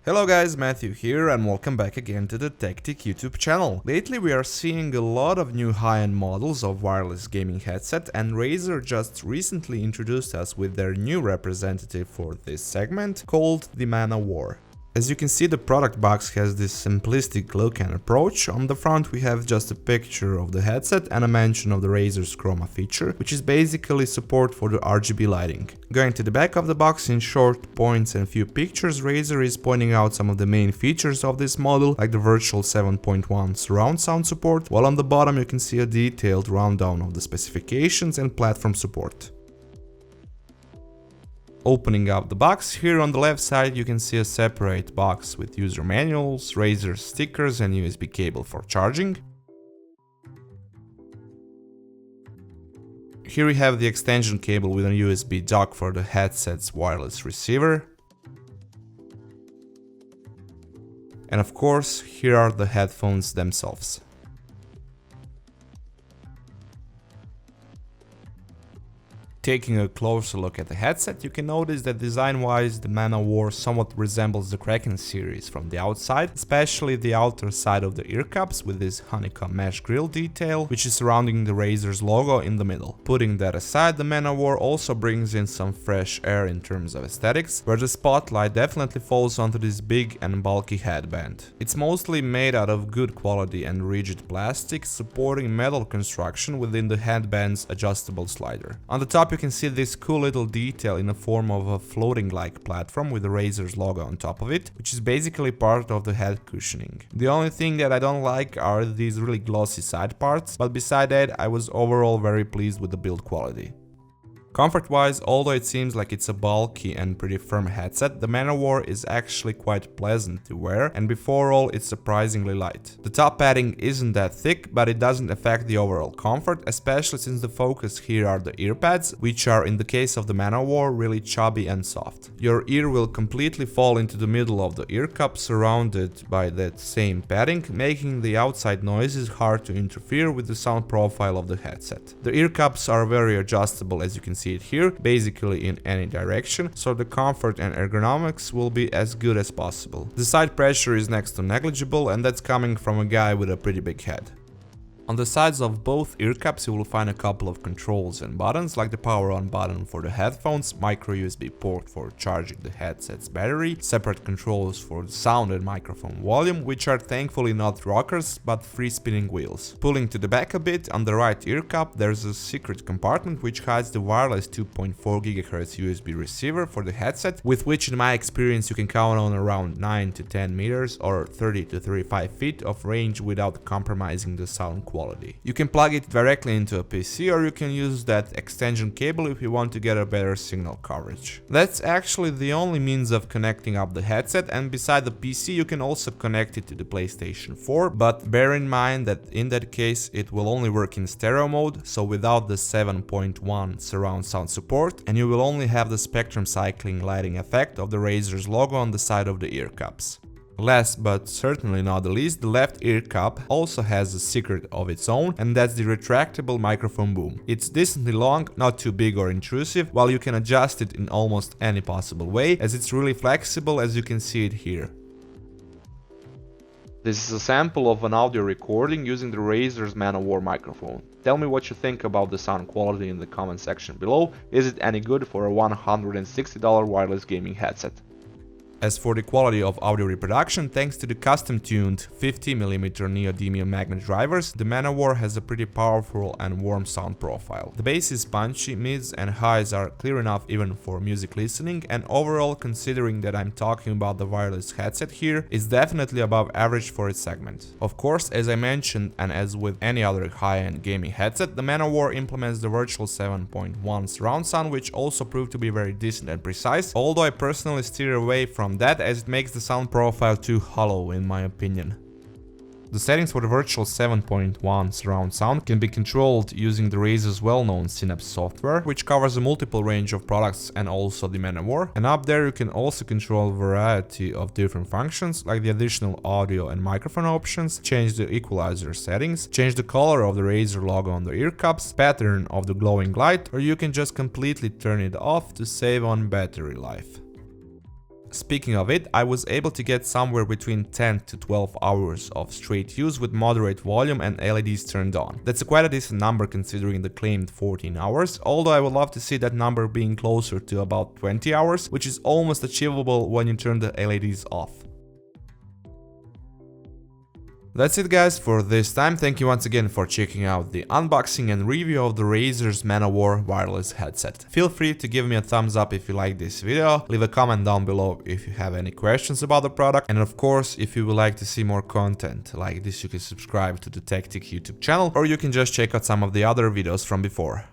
Hello guys, Matthew here and welcome back again to the TechTick YouTube channel. Lately we are seeing a lot of new high-end models of wireless gaming headset, and Razer just recently introduced us with their new representative for this segment called the ManO'War. As you can see, the product box has this simplistic look and approach. On the front we have just a picture of the headset and a mention of the Razer's Chroma feature, which is basically support for the RGB lighting. Going to the back of the box, in short points and few pictures, Razer is pointing out some of the main features of this model, like the virtual 7.1 surround sound support, while on the bottom you can see a detailed rundown of the specifications and platform support. Opening up the box, here on the left side you can see a separate box with user manuals, Razer stickers and USB cable for charging. Here we have the extension cable with a USB dock for the headset's wireless receiver. And of course, here are the headphones themselves. Taking a closer look at the headset, you can notice that design-wise the ManO'War somewhat resembles the Kraken series from the outside, especially the outer side of the ear cups with this honeycomb mesh grille detail, which is surrounding the Razer's logo in the middle. Putting that aside, the ManO'War also brings in some fresh air in terms of aesthetics, where the spotlight definitely falls onto this big and bulky headband. It's mostly made out of good quality and rigid plastic, supporting metal construction within the headband's adjustable slider. On the top you can see this cool little detail in the form of a floating-like platform with the Razer's logo on top of it, which is basically part of the head cushioning. The only thing that I don't like are these really glossy side parts, but beside that I was overall very pleased with the build quality. Comfort-wise, although it seems like it's a bulky and pretty firm headset, the ManO'War is actually quite pleasant to wear, and before all it's surprisingly light. The top padding isn't that thick, but it doesn't affect the overall comfort, especially since the focus here are the ear pads, which are in the case of the ManO'War really chubby and soft. Your ear will completely fall into the middle of the ear cup surrounded by that same padding, making the outside noises hard to interfere with the sound profile of the headset. The ear cups are very adjustable, as you can see it here, basically in any direction, so the comfort and ergonomics will be as good as possible. The side pressure is next to negligible, and that's coming from a guy with a pretty big head. On the sides of both ear cups you will find a couple of controls and buttons, like the power on button for the headphones, micro USB port for charging the headset's battery, separate controls for the sound and microphone volume, which are thankfully not rockers but free spinning wheels. Pulling to the back a bit, on the right ear cup there's a secret compartment which hides the wireless 2.4 GHz USB receiver for the headset, with which in my experience you can count on around 9 to 10 meters or 30 to 35 feet of range without compromising the sound quality. You can plug it directly into a PC, or you can use that extension cable if you want to get a better signal coverage. That's actually the only means of connecting up the headset, and beside the PC you can also connect it to the PlayStation 4, but bear in mind that in that case it will only work in stereo mode, so without the 7.1 surround sound support, and you will only have the spectrum cycling lighting effect of the Razer's logo on the side of the ear cups. Last but certainly not the least, the left ear cup also has a secret of its own, and that's the retractable microphone boom. It's decently long, not too big or intrusive, while you can adjust it in almost any possible way, as it's really flexible, as you can see it here. This is a sample of an audio recording using the Razer's ManO'War microphone. Tell me what you think about the sound quality in the comment section below. Is it any good for a $160 wireless gaming headset? As for the quality of audio reproduction, thanks to the custom-tuned 50mm neodymium magnet drivers, the ManO'War has a pretty powerful and warm sound profile. The bass is punchy, mids and highs are clear enough even for music listening, and overall, considering that I'm talking about the wireless headset here, is definitely above average for its segment. Of course, as I mentioned, and as with any other high-end gaming headset, the ManO'War implements the virtual 7.1 surround sound, which also proved to be very decent and precise, although I personally steer away from that, as it makes the sound profile too hollow in my opinion. The settings for the virtual 7.1 surround sound can be controlled using the Razer's well-known Synapse software, which covers a multiple range of products and also the ManO'War. And up there you can also control a variety of different functions, like the additional audio and microphone options, change the equalizer settings, change the color of the Razer logo on the ear cups, pattern of the glowing light, or you can just completely turn it off to save on battery life. Speaking of it, I was able to get somewhere between 10 to 12 hours of straight use with moderate volume and LEDs turned on. That's quite a decent number considering the claimed 14 hours, although I would love to see that number being closer to about 20 hours, which is almost achievable when you turn the LEDs off. That's it guys for this time. Thank you once again for checking out the unboxing and review of the Razer's ManO'War wireless headset. Feel free to give me a thumbs up if you like this video, leave a comment down below if you have any questions about the product, and of course if you would like to see more content like this you can subscribe to the Tech YouTube channel, or you can just check out some of the other videos from before.